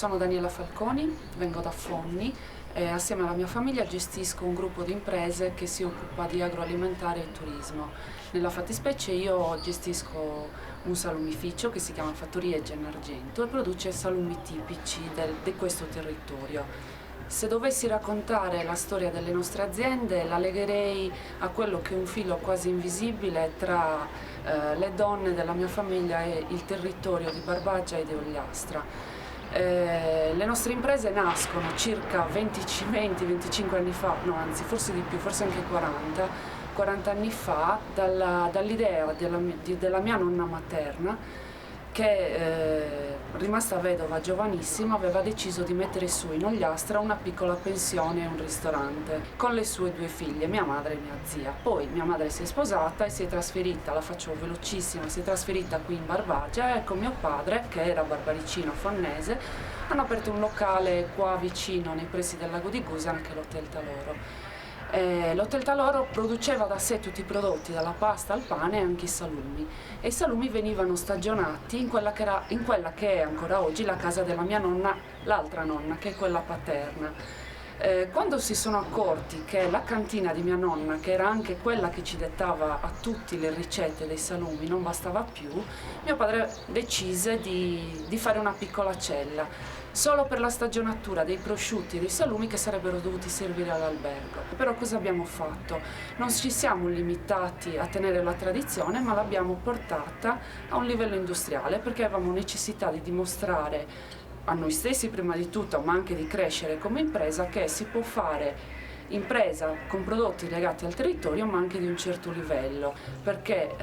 Sono Daniela Falconi, vengo da Fonni e assieme alla mia famiglia gestisco un gruppo di imprese che si occupa di agroalimentare e turismo. Nella fattispecie io gestisco un salumificio che si chiama Fattoria Gennargentu e produce salumi tipici di questo territorio. Se dovessi raccontare la storia delle nostre aziende la legherei a quello che è un filo quasi invisibile tra le donne della mia famiglia e il territorio di Barbagia e di Ogliastra. Le nostre imprese nascono circa 20-25 anni fa, no anzi forse di più, forse anche 40 anni fa, dall'idea della mia nonna materna che, rimasta vedova giovanissima, aveva deciso di mettere su in Ogliastra una piccola pensione e un ristorante con le sue due figlie, mia madre e mia zia. Poi mia madre si è sposata e si è trasferita, la faccio velocissima, si è trasferita qui in Barbagia e con mio padre, che era barbaricino fonnese, hanno aperto un locale qua vicino nei pressi del lago di Gusana, che è l'Hotel Taloro. L'Hotel Taloro produceva da sé tutti i prodotti, dalla pasta al pane e anche i salumi, e i salumi venivano stagionati in quella che è ancora oggi la casa della mia nonna, l'altra nonna, che è quella paterna. Quando si sono accorti che la cantina di mia nonna, che era anche quella che ci dettava a tutti le ricette dei salumi, non bastava più, mio padre decise di fare una piccola cella solo per la stagionatura dei prosciutti e dei salumi che sarebbero dovuti servire all'albergo. Però cosa abbiamo fatto? Non ci siamo limitati a tenere la tradizione, ma l'abbiamo portata a un livello industriale perché avevamo necessità di dimostrare a noi stessi prima di tutto, ma anche di crescere come impresa, che si può fare impresa con prodotti legati al territorio ma anche di un certo livello, perché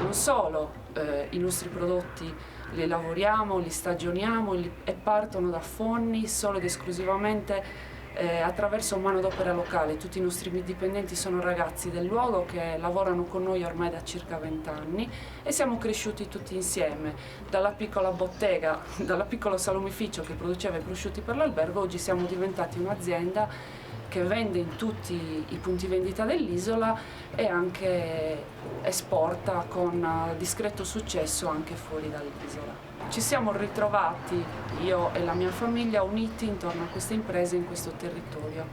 non solo i nostri prodotti li lavoriamo, li stagioniamo e partono da Fonni solo ed esclusivamente attraverso manodopera locale. Tutti i nostri dipendenti sono ragazzi del luogo che lavorano con noi ormai da circa 20 anni e siamo cresciuti tutti insieme. Dalla piccola bottega, dal piccolo salumificio che produceva i prosciutti per l'albergo, oggi siamo diventati un'azienda che vende in tutti i punti vendita dell'isola e anche esporta con discreto successo anche fuori dall'isola. Ci siamo ritrovati, io e la mia famiglia, uniti intorno a queste imprese in questo territorio,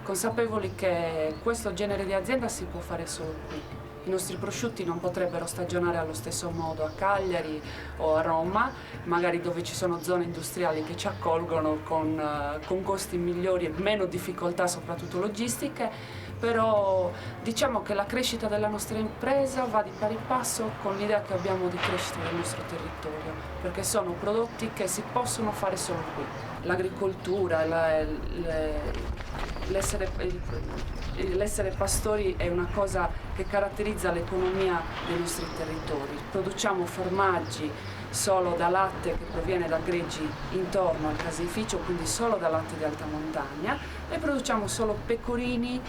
consapevoli che questo genere di azienda si può fare solo qui. I nostri prosciutti non potrebbero stagionare allo stesso modo a Cagliari o a Roma, magari dove ci sono zone industriali che ci accolgono con costi migliori e meno difficoltà, soprattutto logistiche, però diciamo che la crescita della nostra impresa va di pari passo con l'idea che abbiamo di crescita del nostro territorio, perché sono prodotti che si possono fare solo qui. L'agricoltura, l'essere pastori è una cosa che caratterizza l'economia dei nostri territori. Produciamo formaggi solo da latte che proviene da greggi intorno al caseificio, quindi solo da latte di alta montagna, e produciamo solo pecorini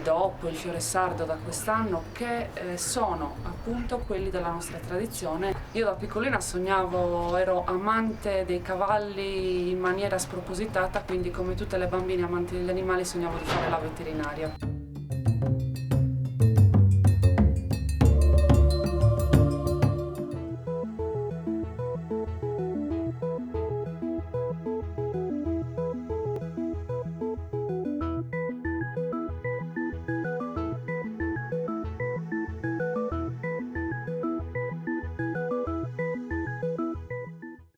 dopo il fiore sardo da quest'anno, che sono appunto quelli della nostra tradizione. Io da piccolina sognavo, ero amante dei cavalli in maniera spropositata, quindi come tutte le bambine amanti degli animali sognavo di fare la veterinaria.